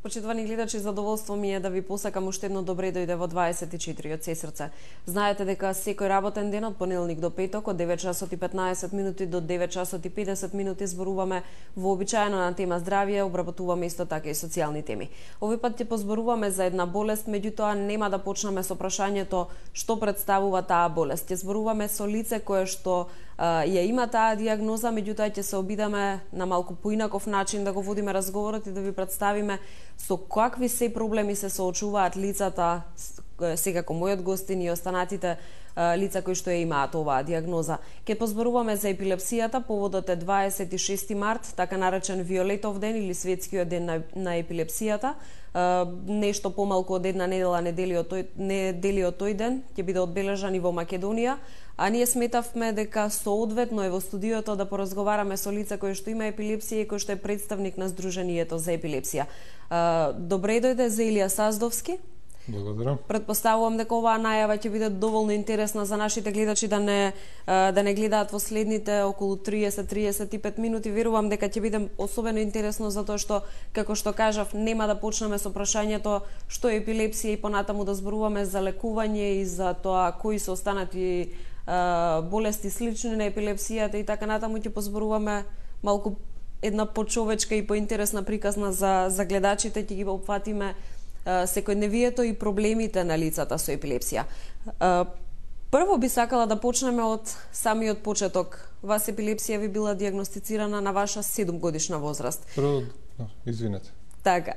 Почитувани гледачи, задоволство ми е да ви посакам уште едно добре дојде во 24 од се срце. Знаете дека секој работен ден од понеделник до петок од 9 часот и 15 минути до 9 часот и 50 минути зборуваме вообичаено на тема здравје, обработуваме исто така и социјални теми. Овој пат ќе позборуваме за една болест, меѓутоа нема да почнеме со прашањето што представува таа болест. Ќе зборуваме со лице кое што ја има таа диагноза, меѓутоа ќе се обидеме на малку поинаков начин да го водиме разговорот и да ви представиме со какви се проблеми се соочуваат лицата, секако мојот гостин и останатите лица кои што ја имаат оваа диагноза. Ке позборуваме за епилепсијата, поводот е 26 март, така наречен Виолетов ден или светскиот ден на епилепсијата. Нешто помалку од една недела недели од тој ден ќе биде одбележан и во Македонија, а ние сметавме дека соодветно е во студиото да поразговараме со лица кои што има епилепсија и кој што е представник на Сдруженијето за епилепсија. Добре дојде за Илија Саздовски. Благодарам. Претпоставувам дека оваа најава ќе биде доволно интересна за нашите гледачи да не гледаат во следните околу 30-35 минути. Верувам дека ќе биде особено интересно затоа што, како што кажав, нема да почнеме со прашањето што е епилепсија и понатаму да зборуваме за лекување и за тоа кои се останати болести слични на епилепсијата и така натаму. Ќе позборуваме малку една почовечка и поинтересна приказна за гледачите, ќе ги опфатиме секојдневието и проблемите на лицата со епилепсија. Прво би сакала да почнеме од самиот почеток. Вас епилепсија ви била диагностицирана на ваша 7 годишна возраст. Прво, извинете. Така.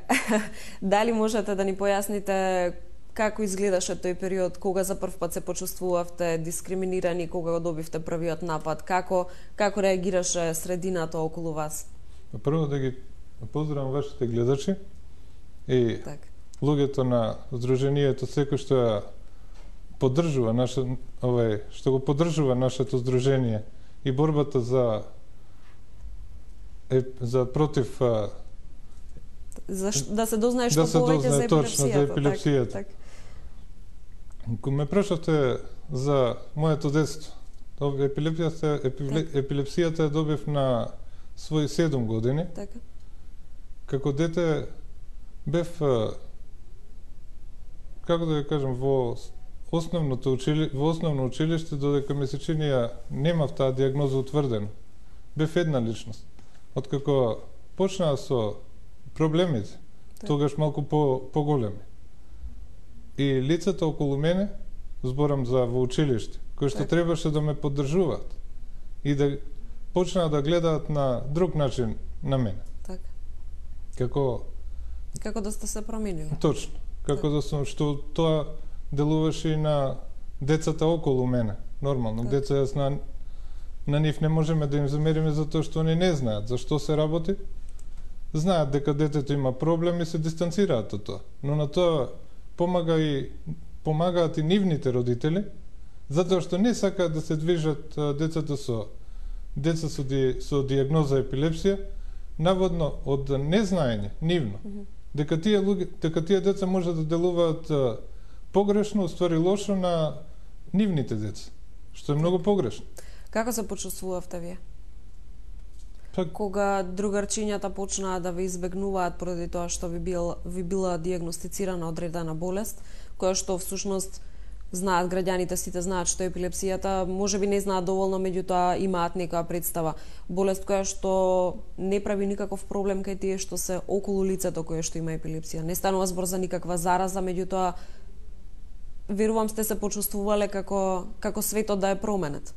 Дали можете да ни појасните како изгледаше тој период, кога за прв пат се почувствувавте дискриминирани, кога го добивте првиот напад, како реагираше средината околу вас? Прво да ги поздравам вашите гледачи и луѓето на Сдруженијето, секој што ја поддржува што го поддржува нашето здружение и борбата за против да се дознае што повеќе за епилепсијата. Точно, за епилепсијата. Кога ме прашавте за моето детство, епилепсијата ја добив на своји 7 години. Така. Како дете бев, како да ја кажам, во основно училиште, додека ми се чини ја немав таа диагноза утврдена. Бев една личност. Откако почнаа со проблемите, тогаш малку поголеми. И лицата околу мене, зборам за во училиште, кои што требаше да ме поддржуваат и да почнаа да гледаат на друг начин на мене. Така. Како да сте се променили. Точно. Како да сум, што тоа делуваше и на децата околу мене. Нормално, деца јас на нив не можеме да им замериме затоа што они не знаат за што се работи. Знаат дека детето има проблем и се дистанцираат од тоа. Но на тоа помагаат и нивните родители, затоа што не сакаат да се движат децата со диагноза епилепсија, наводно од незнаење, нивно. Дека тие деца може да делуваат погрешно, уствари лошо на нивните деца, што е многу погрешно. Како се почувствувавте вие? Кога другарчињата почнаа да ви избегнуваат поради тоа што ви била диагностицирана одредена болест, која што всушност знаат граѓаните, сите знаат што е епилепсијата, можеби не знаат доволно, меѓутоа имаат некоја представа. Болест која што не прави никаков проблем кај тие што се околу лицето кое што има епилепсија. Не станува збор за никаква зараза, меѓутоа верувам сте се почувствувале како светот да е променет.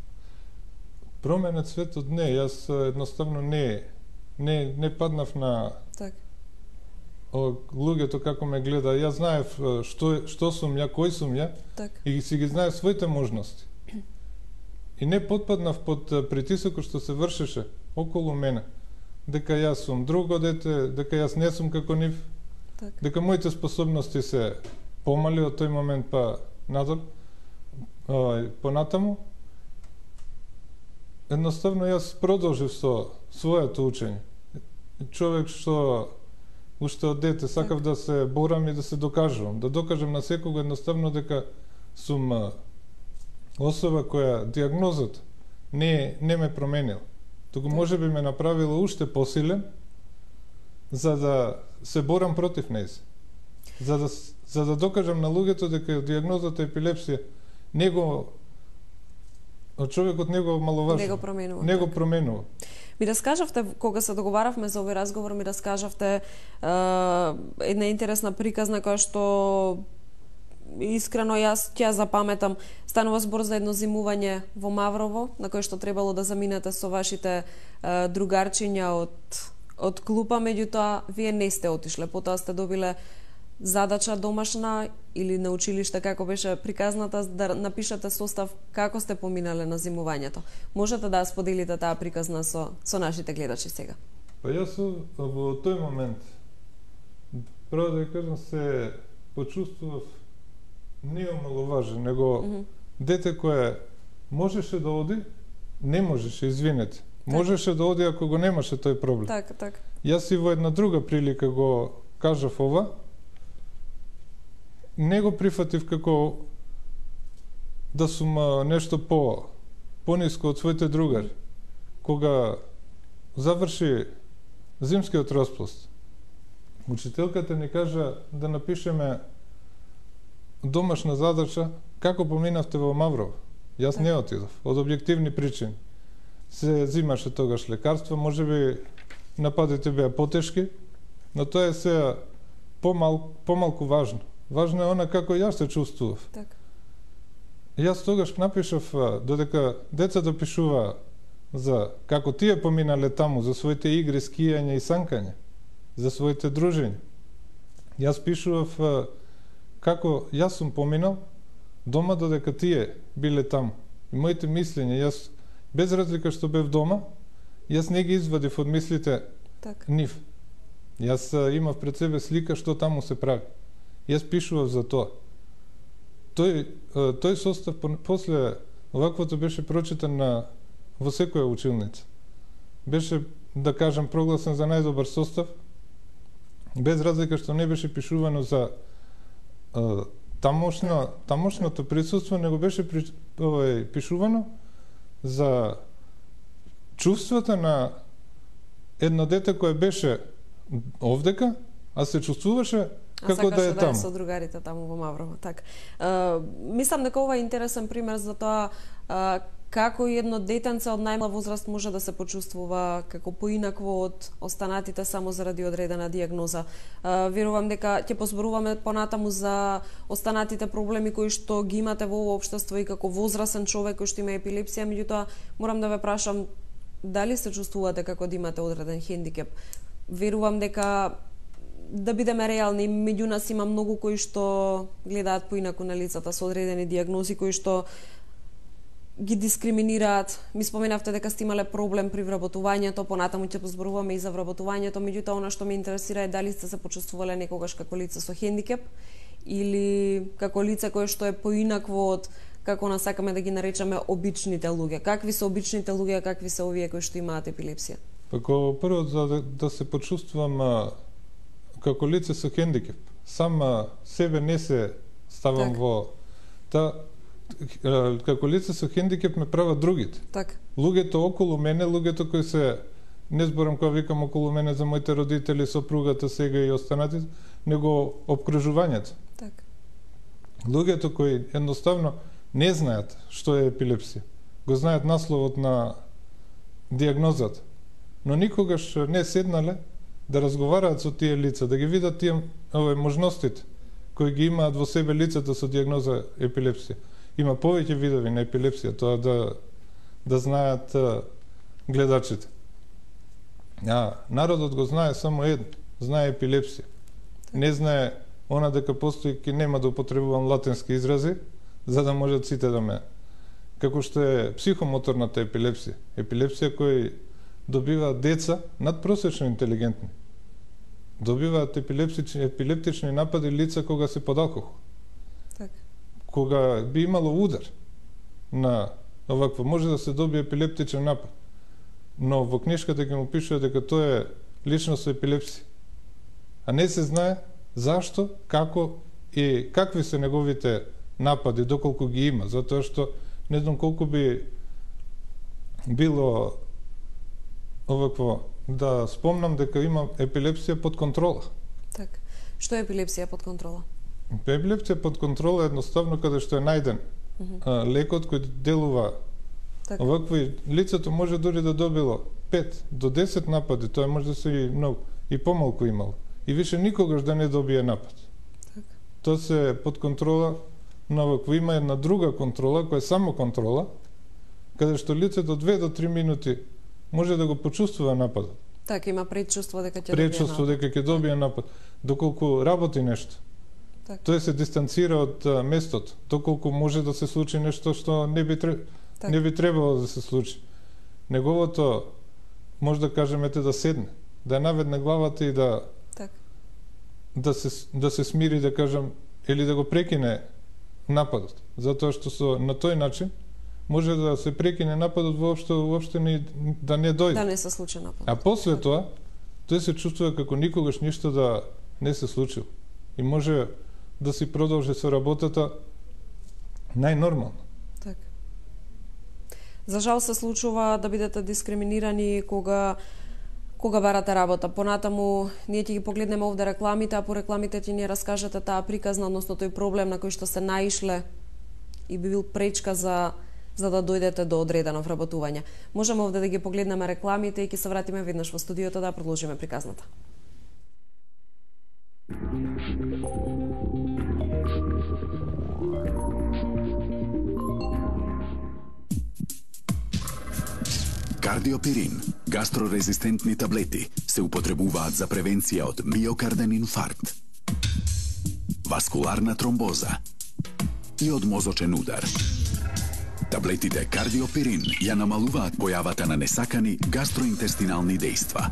Променет светот не, јас едноставно не паднав на луѓето како ме гледа. Јас знаев што сум ја, кој сум ја и си ги знаев своите можности. И не потпаднав под притисокот што се вршеше околу мене. Дека јас сум друго дете, дека јас не сум како нив, дека моите способности се помали од тој момент па понатаму. Едноставно јас продолжив со своето учење. Човек што уште од дете сакав да се борам и да се докажувам, да докажам на секого едноставно дека сум особа која диагнозата не ме променила. Туку можеби ме направила уште посилен, за да се борам против нејзе. За да докажам на луѓето дека диагнозата епилепсија човекот не го маловажува. Не го променува. Ми раскажавте, кога се договаравме за овој разговор, ми раскажавте една интересна приказна која што искрено јас ќе запаметам. Станува збор за едно зимување во Маврово, на кое што требало да заминете со вашите другарчиња од клупа, меѓутоа вие не сте отишле, потоа сте добиле задача домашна или на училиште, како беше приказната, да напишете состав како сте поминале на зимувањето. Можете да споделите таа приказна со нашите гледачи сега? Па јас во тој момент, право да кажам, се почувствував не омаловажен, него дете кое можеше да оди, не можеше, извинете. Можеше да оди ако го немаше тој проблем. Так. Јас и во една друга прилика го кажав ова, не го прифатив како да сум нешто пониско од своите другари. Кога заврши зимскиот распуст, учителката ни кажа да напишеме домашна задача како поминавте во Маврово. Јас не отидов, од објективни причини. Се зимаше тогаш лекарства, можеби нападите беа потешки, но тоа е се помалку важно. Важно е она како јас се чувствував. Јас тогаш напишав додека децата пишува за како тие поминале таму, за своите игри, скијање и санкање, за своите дружења. Јас пишував како јас сум поминал дома додека тие биле таму. И моите мислења, јас без разлика што бев дома, јас не ги извадив од мислите нив. Јас имав пред себе слика што таму се прави. Јас пишував за тоа. Тој состав после оваквото беше прочитан во секоја училница. Беше, да кажам, прогласен за најдобар состав, без разлика што не беше пишувано за тамошното присуство, него беше пишувано за чувствата на едно дете кое беше овдека, а се чувствуваше како да е таму. Со другарите таму во Маврово, мислам дека ова е интересен пример за тоа како едно детенце од најмала возраст може да се почувствува како поинакво од останатите само заради одредена диагноза. Верувам дека ќе позборуваме понатаму за останатите проблеми кои што ги имате во ова општество и како возрасен човек кој што има епилепсија, меѓутоа морам да ве прашам дали се чувствувате како да имате одреден хендикеп. Верувам дека да бидеме реални, меѓу нас има многу кои што гледаат поинаку на лицата со одредени диагнози кои што ги дискриминираат. Ми споменавте дека сте имале проблем при вработувањето, понатаму ќе позборуваме и за вработувањето, меѓутоа она што ме интересира е дали сте се почувствувале некогаш како лице со хендикеп или како лице кое што е поинакво од, како насакаме да ги наречеме, обичните луѓе. Какви се обичните луѓе, какви се овие кои што имаат епилепсија? Како прво, за да се почувствувам како лице со хендикеп, сам себе не се ставам во како лице со хендикеп ме прават другите. Луѓето околу мене, луѓето кои се, не зборам кога викам околу мене за моите родители, сопругата сега и останатите, него обкружувањето. Луѓето кои едноставно не знаат што е епилепсија, го знаат насловот на диагнозата, но никогаш не седнале да разговараат со тие лица, да ги видат тие можностите кои ги имаат во себе лицата со диагноза епилепсија. Има повеќе видови на епилепсија, тоа да знаат гледачите. Народот го знае само едно, знае епилепсија. Не знае она дека постои, нема да употребувам латински изрази, за да можат сите да ме... Како што е психомоторната епилепсија. Епилепсија кој добиваат деца надпросечно интелигентни. Добиваат епилептични напади лица кога се под алкохол. Кога би имало удар на овакво, може да се добие епилептичен напад. Но во книжката ќе му пишува дека тоа е лично со епилепсија. А не се знае зашто, како и какви се неговите напади, доколку ги има. Затоа што не знам колку би било овакво да спомнам дека имам епилепсија под контрола. Така. Што е епилепсија под контрола? Епилепсија под контрола е едноставно каде што е најден лекот кој делува. Така. Овакви лицето може дури да добило 5 до 10 напади, тоа може да се и многу и помалку имало. И више никогаш да не добие напад. Така. Тоа се под контрола, но овакво има една друга контрола која е само контрола, каде што лицето 2 до 3 минути може да го почувствува нападот. Така, има предчувство дека ќе добие Предчувство дека ќе добие напад, доколку работи нешто. Така. Тој се дистанцира од местото, доколку може да се случи нешто што не би требало да се случи. Неговото, може да кажеме, да седне, да наведне главата и да се смири, да кажам, или да го прекине нападот. Затоа што на тој начин може да се прекине нападот воопшто да не дојде. Да не се случи нападот. А после тоа, тој се чувствува како никогаш ништо да не се случило. И може да си продолжи со работата најнормално. Така. За жал се случува да бидете дискриминирани кога барате работа. Понатаму ние ќе ги погледнеме овде рекламите, а по рекламите ќе ни раскажете таа приказна, односно тој проблем на кој што се наишле и би бил пречка за да дојдете до одредено вработување. Можеме овде да ги погледнеме рекламите и ќе се вратиме веднаш во студиото да продолжиме приказната. Кардиопирин, гастрорезистентни таблети, се употребуваат за превенција од миокарден инфаркт, васкуларна тромбоза и од мозочен удар. Таблетите Кардиопирин ја намалуваат појавата на несакани гастроинтестинални дејства.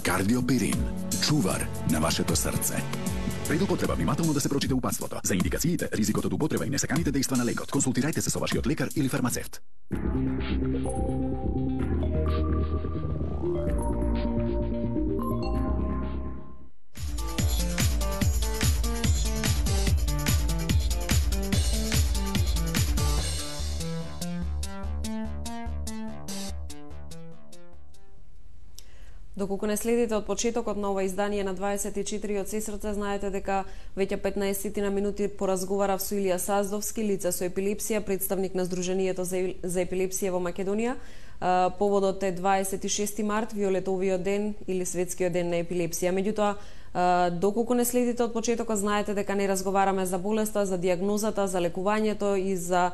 Кардиопирин, чувар на вашето срце. Пред употреба внимателно да се прочита упатството. За индикациите, ризикот од употреба и несаканите дејства на лекот, консултирајте се со вашиот лекар или фармацевт. Доколку не следите од почетокот на ова издание на 24 од Сесрце, знаете дека веќе 15 на минути поразговарав со Илија Саздовски, лице со епилепсија, представник на Сдруженијето за епилепсија во Македонија. Поводот е 26 март, Виолетовиот ден или Светскиот ден на епилепсија. Меѓутоа, доколку не следите од почетокот, знаете дека не разговараме за болеста, за диагнозата, за лекувањето и за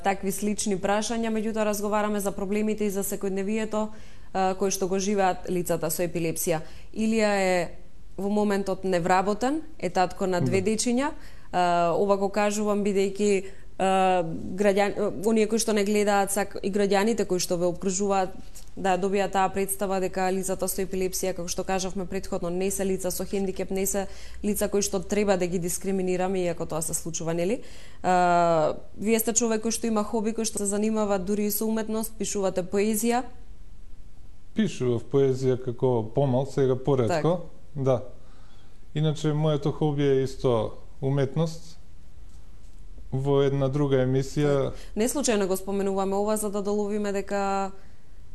такви слични прашања, меѓутоа разговараме за проблемите и за секојдневието кои што го живеат лицата со епилепсија. Илија е во моментот невработен, е татко на 2 дечиња. Ова го кажувам бидејќи оние кои што не гледаат и граѓаните кои што ве обкружуваат да добијат таа представа дека лицата со епилепсија, како што кажавме претходно, не се лица со хендикеп, не се лица кои што треба да ги дискриминираме, иако тоа се случува, нели? Вие сте човек кој што има хоби, кој што се занимава дури и со уметност, пишувате поезија. Пишував поезија како помал, сега поретко. Да. Иначе, моето хоби е исто уметност. Во една друга емисија... Не случајно го споменуваме ова, за да доловиме дека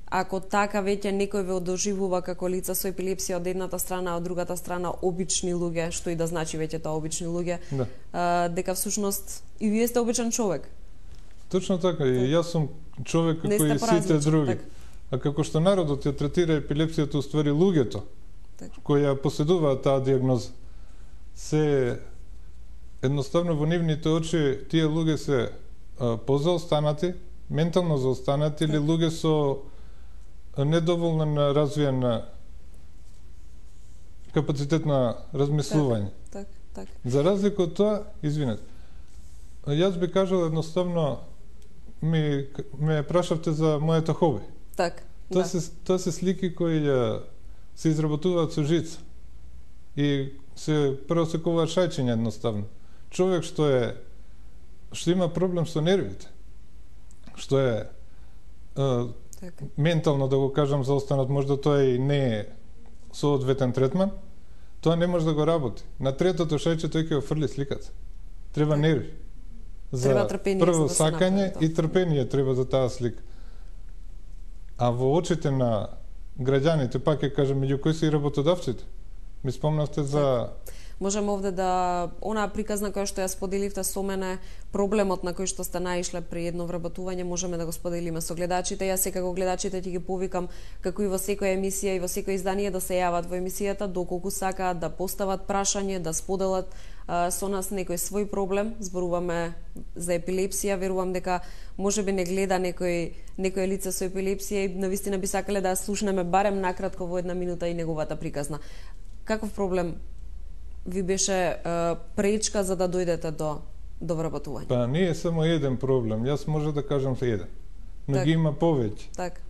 ако така веќе некој ве одоживува како лица со епилепсија од едната страна, а од другата страна обични луѓе, што и да значи веќе тоа обични луѓе, дека всушност и вие сте обичен човек. Точно така, и јас сум човек како и сите други. А како што народот ја третира епилепсијата, уствари луѓето кои ја поседуваат таа диагноза, се едноставно во нивните очи тие луѓе се позаостанати, ментално заостанати или луѓе со недоволно развиен капацитет на размислување. За разлика од тоа, извинете, јас би кажал едноставно, ме прашавте за моето хоби. Тоа се слики кои се изработуваат со жица и се просекуваат шајчиња едноставно. Човек што има проблем со нервите, што е ментално, да го кажам, заостанат, можда тоа и не е соодветен третман, тоа не може да го работи. На третото шајче тој ќе го фрли сликата. Треба нерви. За прво сакање и трпение треба за таа слика. А во очите на граѓаните, пак ќе кажам, меѓу кои се и работодавците. Ми спомнавте за... Можеме овде да, онаа приказна која што ја споделивте со мене, проблемот на кој што сте наишле при едно вработување, можеме да го споделиме со гледачите. Јас секако гледачите ќе ги повикам, како и во секоја емисија и во секој издание, да се јават во емисијата доколку сакаат да постават прашање, да споделат со нас некој свој проблем. Зборуваме за епилепсија, верувам дека можеби не гледа некој лице со епилепсија и навистина би сакале да слушнеме барем накратко во една минута и неговата приказна. Каков проблем ви беше пречка за да дојдете до вработување? Па не е само еден проблем, јас може да кажам за еден, но ги има повеќе. Так.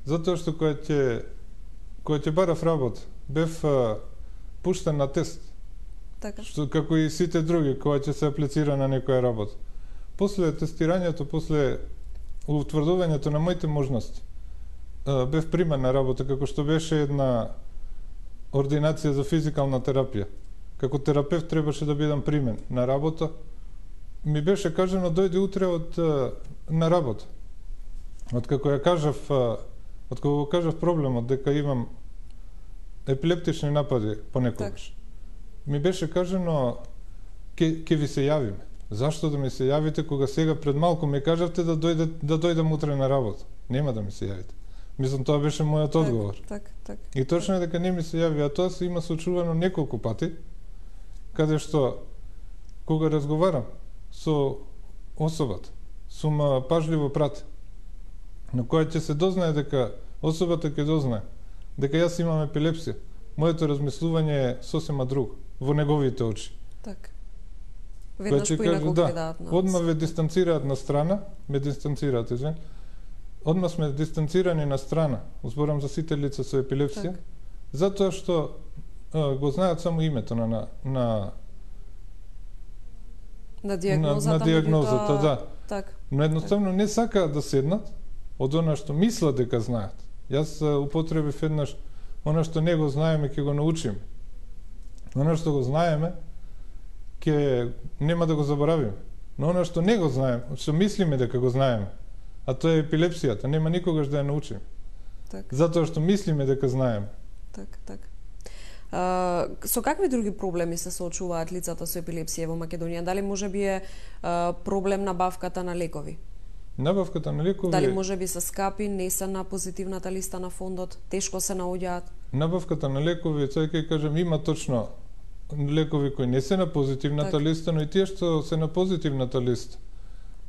Затоа што кога ќе барав работа, бев пуштен на тест. Така. Што како и сите други кога ќе се аплицира на некоја работа. После тестирањето, после утврдувањето на моите можности, бев примен на работа како што беше една ординација за физикална терапија. Како терапевт требаше да бидам примен на работа. Ми беше кажано дојди утре на работа. Откако го кажав проблемот дека имам епилептични напади понекогаш. Так. Ми беше кажано ќе ви се јавиме. Зашто да ми се јавите кога сега пред малку ми кажавте да дојдам утре на работа? Нема да ми се јавите. Мислам, тоа беше мојот одговор. Так. И точно е дека не ми се јави, а тоа се има случувано неколку пати, каде што кога разговарам со особата, сум пажливо прати. Но кога ќе се дознае дека особата ќе дознае дека јас имам епилепсија, моето размислување е сосема друго во неговите очи. Так. Веднаш поинаку гледаат на нас. Одма ве дистанцираат на страна, одма сме дистанцирани на страна, зборам за сите лица со епилепсија, так. Затоа што го знаат само името на диагнозата, да. Так. Но едноставно не сакаат да седнат од она што мислат дека знаат. Јас употребив еднаш она што не го знаеме ќе го научиме. Она што го знаеме ќе нема да го заборавиме. Но она што не го знаеме, што мислиме дека го знаеме, а тоа е епилепсијата, нема никогаш да ја научиме. Так. Затоа што мислиме дека знаеме. Так. Со какви други проблеми се соочуваат лицата со епилепсија во Македонија? Дали можеби е проблем набавката на лекови? Набавката на лекови... Дали можеби се скапи, не се на позитивната листа на фондот, тешко се наоѓаат? Набавката на лекови, сега ќе кажам, има точно лекови кои не се на позитивната листа, но и тие што се на позитивната листа.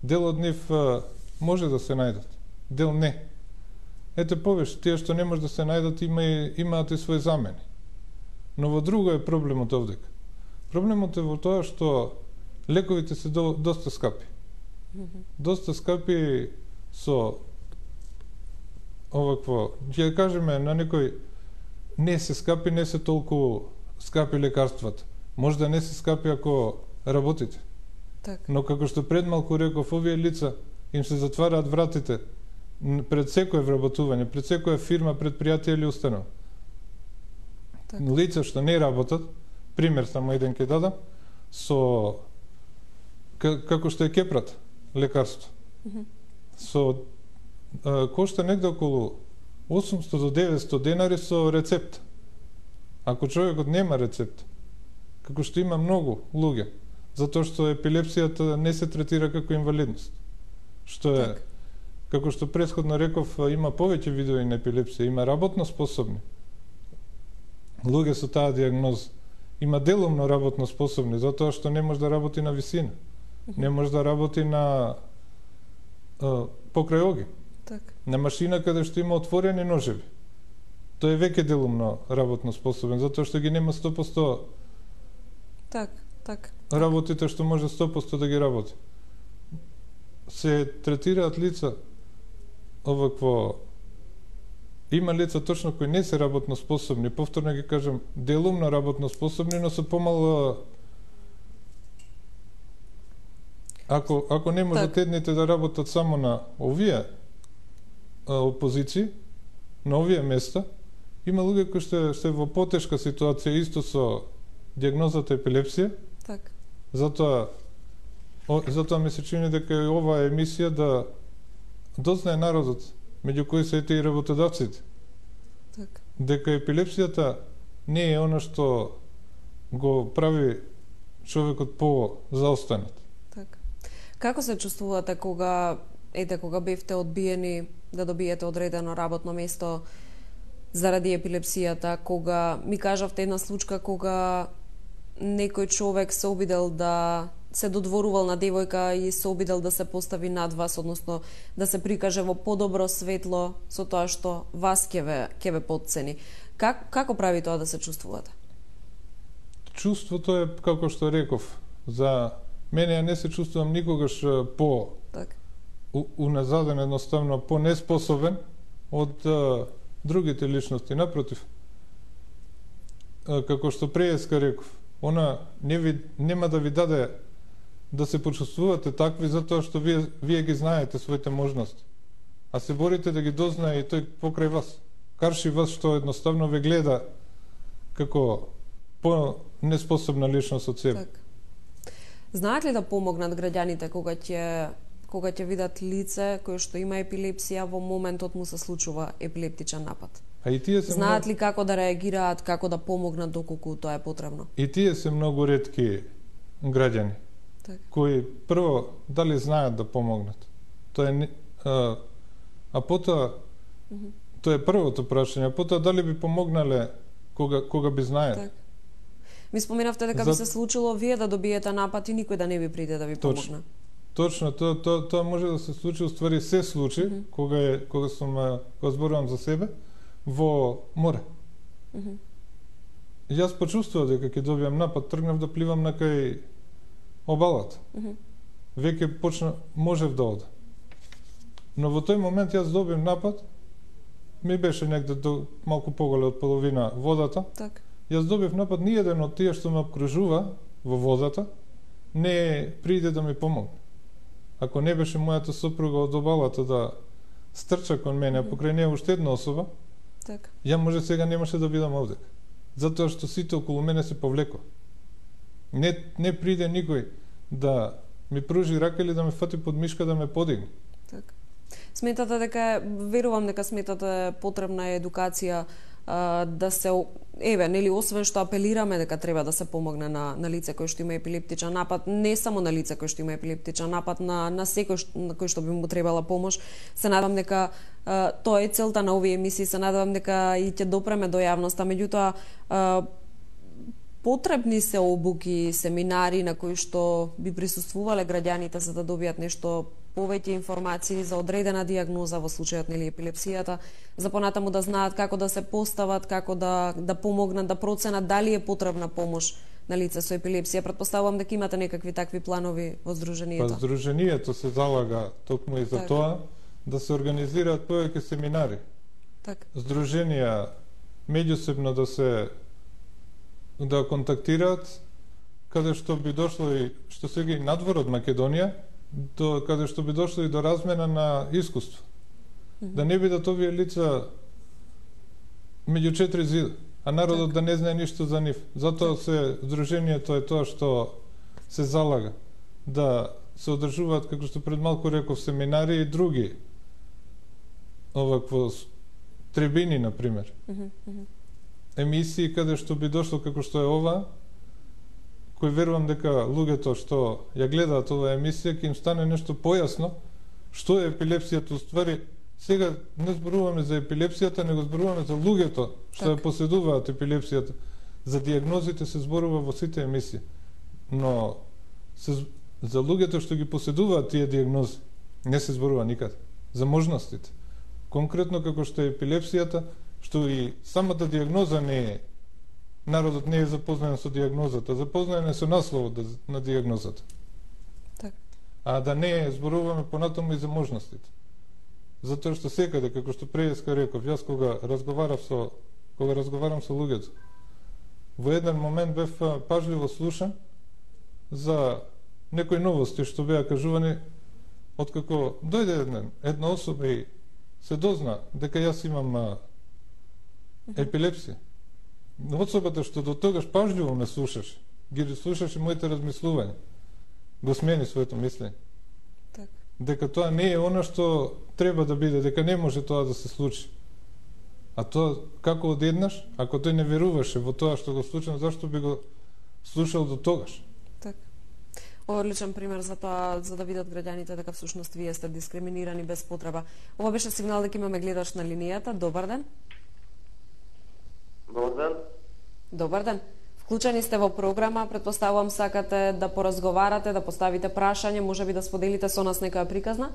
Дел од нив може да се најдат, дел не. Ете повеќе, тие што не може да се најдат имаат и своји замени. Но во друго е проблемот овдека. Проблемот е во тоа што лековите се доста скапи. Доста скапи со овакво, ќе кажеме на некој не се скапи, не се толку скапи лекарствата. Може да не се скапи ако работите. Так. Но како што пред малку реков, овие лица им се затвараат вратите пред секој вработување, пред секоја фирма, предпријатие или установа. Так. Лица што не работат, пример само еден ќе дадам, со како што е кепрат лекарство. Со кошта негде околу 800 до 900 денари со рецепт. Ако човекот нема рецепт, како што има многу луѓе, затоа што епилепсијата не се третира како инвалидност. Што е, так. Како што претходно реков, има повеќе видови на епилепсија, има работно способни луѓе со таа диагноза. Има делумно работно способни, затоа што не може да работи на висина. Не може да работи на покрај оги. Так. На машина каде што има отворени ножеви. Тој е веќе делумно работно способен, затоа што ги нема 100%. Так. Работите што може 100% да ги работи. Се третираат лица овакво. Има лица точно кои не се работно способни, повторно ги кажам, делумно работно способни, но со помало. Ако не можат едните да работат само на овие опозиции, на овие места, има луѓе кои што се во потешка ситуација исто со диагнозата епилепсија. Так. Затоа ми се чини дека и оваа емисија да дознае народот, меѓу кои се и работодавците, Така. Дека епилепсијата не е она што го прави човекот по-заостанат. Така. Како се чувствувате кога бевте одбиени да добиете одредено работно место заради епилепсијата, кога ми кажавте една случка кога некој човек се обидел да се додворувал на девојка и се обидел да се постави над вас, односно да се прикаже во подобро светло со тоа што вас ќе ве потцени. Како прави тоа да се чувствувате? Чувството е, како што реков, за мене не се чувствувам никогаш уназаден, едноставно по-неспособен од другите личности. Напротив, како што преска реков, она нема да ви даде да се почувствувате такви затоа што вие ги знаете своите можности. А се борите да ги дознае и тој покрај вас. Карши вас што едноставно ве гледа како по-неспособна личност од себе. Так. Знаат ли да помогнат граѓаните кога ќе видат лице кое што има епилепсија во моментот му се случува епилептичен напад? А и тие се знаат ли како да реагираат, како да помогнат доколку тоа е потребно? И тие се многу ретки граѓани. Так. Кои прво дали знаат да помогнат. Тоа е а потоа тоа е првото прашање, а потоа дали би помогнале кога би знаеле. Так. Ми споменавте дека би се случило вие да добиете напад и никој да не би приде да ви помогне. Точно, тоа може да се случи, уствари се случи, кога зборувам за себе, во море. Јас почувствував дека ќе добиам напад, тргнав да пливам на кај обалата. Веќе можев да одам. Но во тој момент јас добив напад, ми беше негде до малку поголе од половина водата. Так. Јас добив напад, ниеден од тие што ме обкружува во водата не приде да ми помогне. Ако не беше мојата сопруга од обалата да стрча кон мене, а покрај неја уште една особа, так. Ја може сега немаше да бидам овде. Затоа што сите околу мене се повлеко. Не приде никој да ми пружи рака или да ме фати под мишка да ме подигне. Так. Сметате дека, верувам дека сметате потребна едукација да се освен што апелираме дека треба да се помогне на лице кој што има епилептичен напад, не само на лице кој што има епилептичен напад, на секој на кој што би му требала помош. Се надевам дека тоа е целта на овие емисии, се надевам дека и ќе допреме до јавноста, меѓутоа потребни се обуки, семинари на кои што би присуствувале граѓаните за да добијат нешто повеќе информации за одредена дијагноза во случајот на епилепсијата, за понатаму да знаат како да се постават, како да помогнат, да проценат дали е потребна помош на лице со епилепсија. Претпоставувам дека имате некакви такви планови во Сдруженијето. Па Сдруженијето се залага токму и за тоа да се организираат повеќе семинари. Так. Сдруженија меѓусебно да контактираат каде што би дошло и што сега и надвор од Македонија, каде што би дошло и до размена на искуство. Да не бидат овие лица меѓу 4 зида, а народот да не знае ништо за нив. Затоа Сдруженијето е тоа што се залага да се одржуваат, како што пред малку реков, семинари и други овакво трибини, например. Емисии каде што би дошло како што е ова, кој верувам дека луѓето што ја гледаат оваа емисија ќе им стане нешто појасно што е епилепсијата уствари. Сега не зборуваме за епилепсијата, него зборуваме за луѓето што ја поседуваат епилепсијата. За дијагнозите се зборува во сите емисии. Но за луѓето што ги поседуваат тие дијагнози не се зборува никаде. За можностите. Конкретно како што е епилепсијата, што и самата дијагноза не е, народот не е запознаен со дијагнозата, запознаен е со насловот на дијагнозата. Так. А да не зборуваме понатаму и за можностите. Затоа што секаде, како што преска реков, јас кога разговарам со луѓето, во еден момент бев пажливо слушан за некои новости што беа кажувани откако дојде една особа и се дозна дека јас имам епилепсија. Особата што до тогаш пажливо ме слушаше, ги слушаше моите размислувања, го смени своето мислење. Дека тоа не е она што треба да биде, дека не може тоа да се случи. А тоа како одеднаш, ако тој не веруваше во тоа што го слушам, зашто би го слушал до тогаш? Така. Одличен пример за тоа, за да видат граѓаните дека всушност вие сте дискриминирани без потреба. Ова беше сигнал дека имаме гледач на линијата. Добар ден. Добар ден. Добар ден. Вклучени сте во програма, претпоставувам сакате да поразговарате, да поставите прашање, можеби да споделите со нас некоја приказна?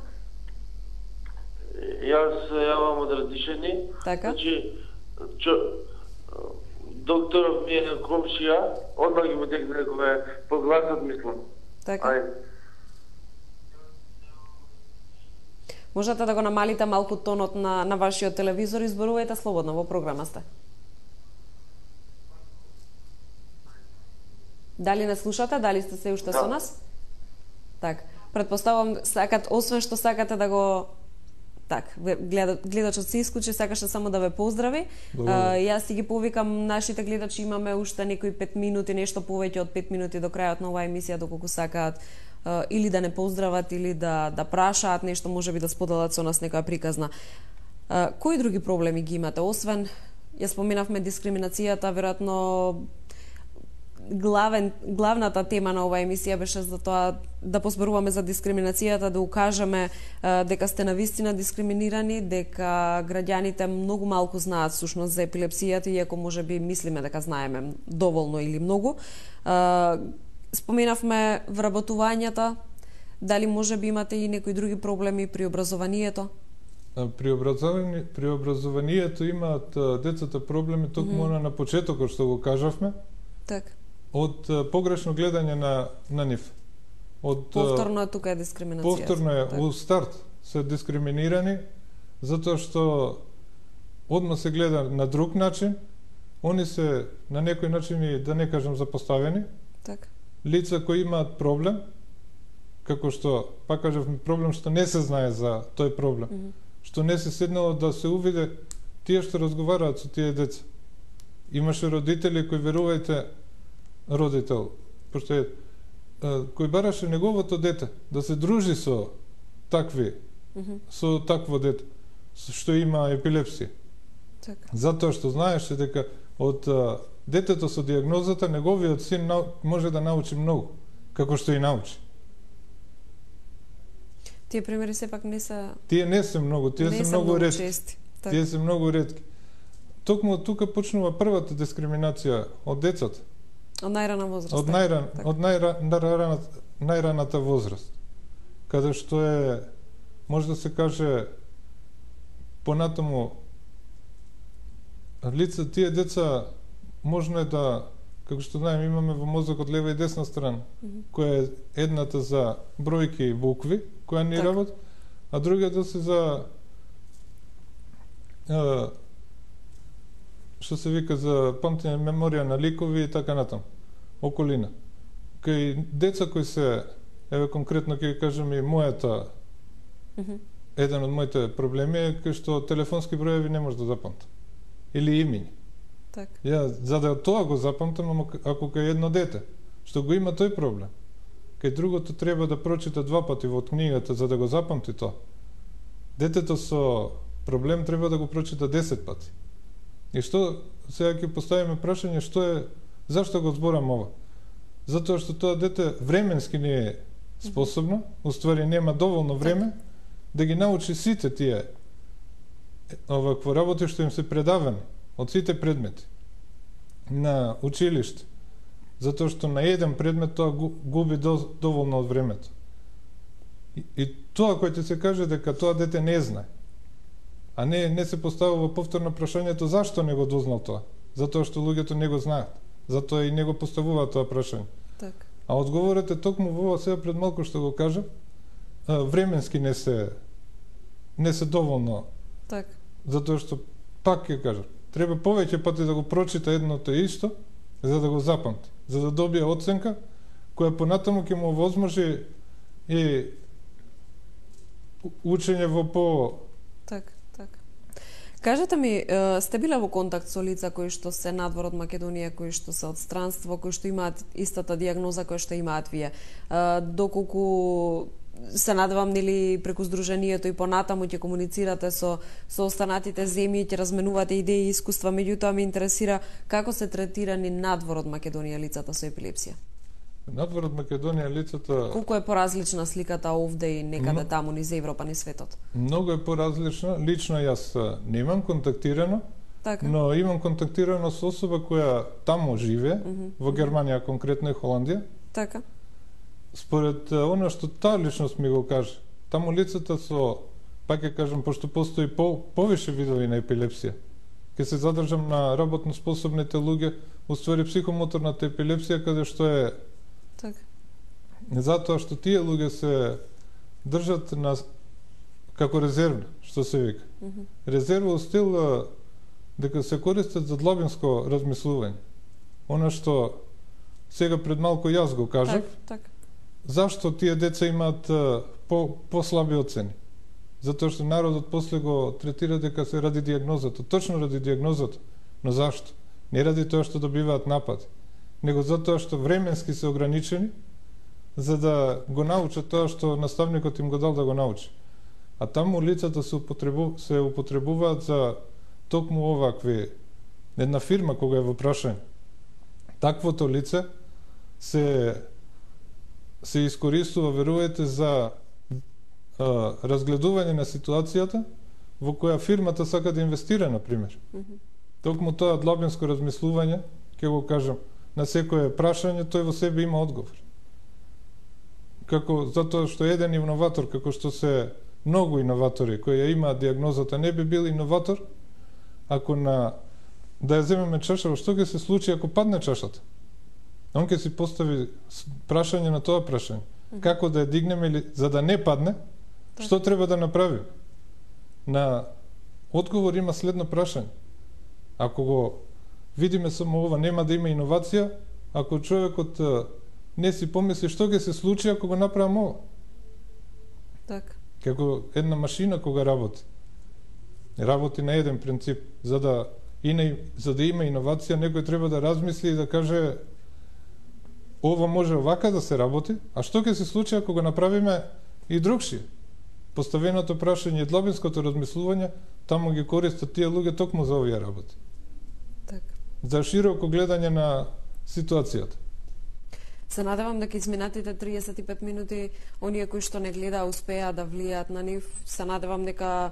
Јас се јавам од различени. Така. Значи, докторов ми е комшија, одмah ги му текна кога е по гласот, мислам. Така. Ајде. Можете да го намалите малку тонот на вашиот телевизор и зборувајте слободно, во програма сте. Дали не слушате? Дали сте се уште со нас? Так. Претпоставувам освен што сакате да го гледачот се исклучи, сакаше само да ве поздрави. Јас си ги повикам нашите гледачи, имаме уште некои 5 минути, нешто повеќе од 5 минути до крајот на оваа емисија, доколку сакаат или да не поздрават, или да прашаат нешто, можеби да споделат со нас некоја приказна. Кои други проблеми ги имате? Освен, ја споменавме дискриминацијата, веројатно главната тема на оваа емисија беше за тоа да позборуваме за дискриминацијата, да укажеме дека сте навистина дискриминирани, дека граѓаните многу малку знаат всушност за епилепсијата, иако можеби мислиме дека знаеме доволно или многу. Споменавме вработувањата, дали можеби имате и некои други проблеми при образованието? При образованието имаат децата проблеми токму на почетокот што го кажавме. Така. Од погрешно гледање на нив. Повторно е тука е дискриминацијата. Повторно е, у старт се дискриминирани, затоа што одма се гледа на друг начин, они се на некој начин, да не кажам, запоставени. Така. Лица кои имаат проблем, како што, пак кажавме, проблем што не се знае за тој проблем, што не се седнало да се увиде тие што разговараат со тие деца. Имаше родители кои, верувајте, родител, пошто е, кој бараше неговото дете да се дружи со такви, со такво дете, што има епилепсија. Така. Затоа што знаеше дека од детето со диагнозата неговиот син може да научи многу, како што и научи. Тие примери сепак не се... Тие не се многу, тие се многу ретки. Так. Тие се многу ретки. Токму тука почнува првата дискриминација од децата. Од најрана возраст. Од најраната возраст. Каде што е, може да се каже, понатаму, лица, тие деца можно е да, како што знаем, имаме во мозокот лева и десна страна, која е едната за бројки и букви, која ни работи, а другата се за што се вика за памтење, меморија на ликови и така натаму, околина. Кај деца кои се, еве конкретно ќе кажем и мојата, еден од моите проблеми е кај што телефонски броеви не може да запамтам. Или имиња. Така. Ја, за да тоа го запамтам, ако кај едно дете, што го има тој проблем, кај другото треба да прочита 2 пати во книгата за да го запамти тоа. Детето со проблем треба да го прочита 10 пати. И што, сега ќе поставиме прашање, што е, зашто го зборам ова? Затоа што тоа дете временски не е способно, уствари нема доволно време, да ги научи сите тие овакво работи што им се предавани од сите предмети на училиште. Затоа што на еден предмет тоа губи доволно од времето. И тоа кој ти се каже дека тоа дете не знае, а не се поставува повторно прашањето зашто не го дознал тоа. Затоа што луѓето не го знаат. Затоа и не го поставуваат тоа прашање. Так. А одговорот е токму во ова сега пред малку што го кажа, временски не се доволно. Так. Затоа што, пак ќе кажам, треба повеќе пати да го прочита едното исто, за да го запамти, за да добие оценка, која понатаму ќе му овозможи и учење во Так. Кажете ми, сте биле во контакт со лица кои што се надвор од Македонија, кои што се од странство, кои што имаат истата диагноза која што имаат вие? Доколку се надевам нели преку здруженијето и понатаму ќе комуницирате со останатите земји, ќе разменувате идеи и искуства, меѓутоа ме интересира како се третирани надвор од Македонија лицата со епилепсија. Надвор од Македонија лицата Колку е поразлична сликата овде и некаде таму низ Европа, низ светот? Многу е поразлична. Лично јас немам контактирано, Така. но имам контактирано со особа која таму живее, во Германија, конкретно и Холандија. Така. Според оно што таа личност ми го каже, таму лицата со, пак ќе кажам, пошто постои повише видови на епилепсија, ќе се задржам на работно способните луѓе, уствари психомоторната епилепсија, каде што е Така. затоа што тие луѓе се држат на како резервна, што се вика. Резерва стил дека се користат за длабинско размислување. Она што сега пред малку јас го кажав, Так. зашто тие деца имаат по-слаби оцени? Затоа што народот после го третира дека се ради диагнозата, точно ради диагнозата. Но зашто? Не ради тоа што добиваат напади, него затоа што временски се ограничени за да го научат тоа што наставникот им го дал да го научи. А таму лицата се употребуваат за токму овакви, една фирма кога е во прашање. Таквото лице се искористува, верувајте, за разгледување на ситуацијата во која фирмата сака да инвестира, например. Токму тоа длабинско размислување, ќе го кажам, на секое прашање, тој во себе има одговор. Затоа што еден инноватор, како што се многу инноватори кои ја имаат диагнозата, не би бил инноватор, ако да ја земеме чашава, што ќе се случи ако падне чашата? Он ќе си постави прашање на тоа прашање. Како да ја дигнеме или за да не падне, што треба да направим? На одговор има следно прашање. Ако го видиме само ова, нема да има иновација, ако човекот не си помисли што ќе се случи ако го направам ова. Така. Како една машина кога работи на еден принцип, за да има иновација, некој треба да размисли и да каже ова може овака да се работи, а што ќе се случи ако го направиме и другшие? Поставеното прашање и длабинското размислување, таму ги користат тие луѓе токму за овие работи. Така. За широко гледање на ситуацијата. Се надевам дека изминатите 35 минути оние кои што не гледаа успеа да влијаат на нив. Се надевам дека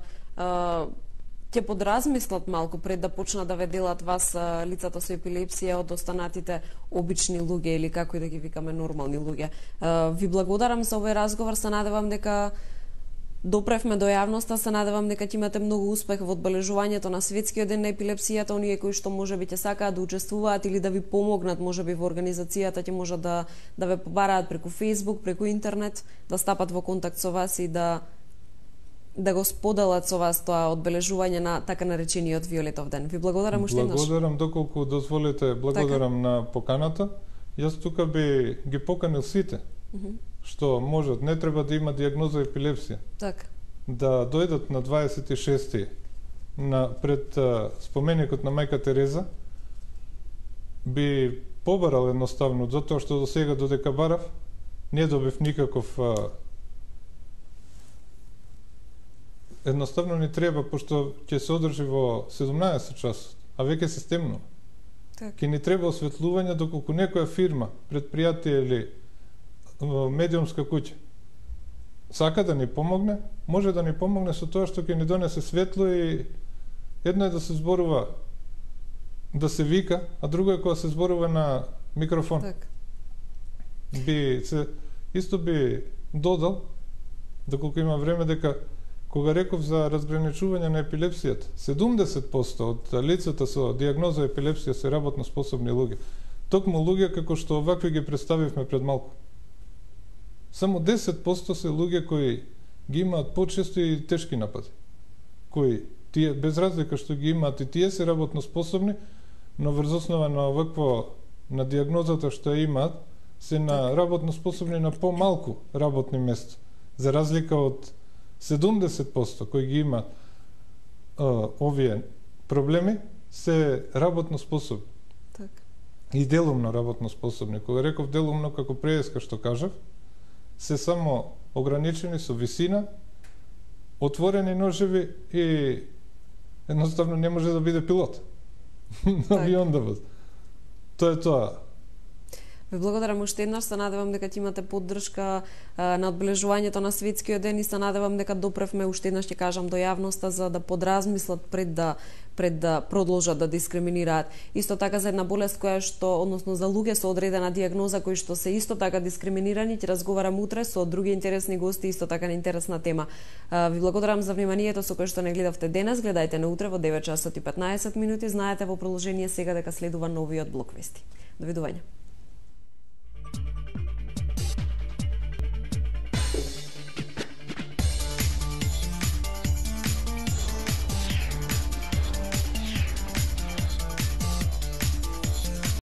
ќе подразмислат малку пред да почнат да ве делат вас лицата со епилепсија од останатите обични луѓе или како и да ги викаме нормални луѓе. Ви благодарам за овој разговор, се надевам дека допревме до јавноста, се надевам дека ќе имате многу успех во одбележувањето на светскиот ден на епилепсијата. Оние кои што можеби ќе сакаат да учествуваат или да ви помогнат можеби во организацијата, ќе можат да ве побараат преку Facebook, преку интернет, да стапат во контакт со вас и да го споделат со вас тоа одбележување на така наречениот Виолетов ден. Ви благодарам уште еднаш. Благодарам, доколку дозволите, благодарам на поканата. Јас тука би ги поканил сите што можат, не треба да има диагноза епилепсија. Така. Да дојдат на 26 пред споменикот на мајка Тереза. Би побарал едноставно, затоа што до сега додека барав, не добив никаков едноставно ни треба, пошто ќе се одржи во 17 часот, а веќе се стемнува. Ќе ни треба осветлување доколку некоја фирма, предпријатие или медиумска куќа сака да ни помогне, може да ни помогне со тоа што ќе ни донесе светло и едно е да се зборува, да се вика, а друго е кога се зборува на микрофон. Исто би додал, доколку има време, дека кога реков за разграничување на епилепсијата, 70% од лицата со диагноза епилепсија се работно способни луѓе. Токму луѓе како што овакви ги представивме пред малку. Само 10% се луѓе кои ги имаат почесто и тешки напади. Кои тие без разлика што ги имаат и тие се работно способни, но врз основа на овакво на диагнозата што ја имаат, се на работно способни на помалку работни места. За разлика од 70% кои ги имаат овие проблеми, се работно способни. И делумно работно способни. Кога реков делумно како преска што кажав, се само ограничени со висина, отворени ножеви и едноставно не може да биде пилот на авион да вози. Тоа е тоа. Ви благодарам уште еднаш, се надевам дека ќе имате поддршка на одбележувањето на Светскиот ден и се надевам дека допревме, уште еднаш ќе кажам, до јавноста за да подразмислат пред да продолжат да дискриминираат. Исто така за една болест која што, односно за луѓе со одредена дијагноза кои што се исто така дискриминирани, ќе разговарам утре со други интересни гости, исто така на интересна тема. Ви благодарам за вниманието со кое што не гледавте денес. Гледајте на утре во 9 часот и 15 минути. Знаете во продолжение сега дека следува новиот блок вести. Довидување.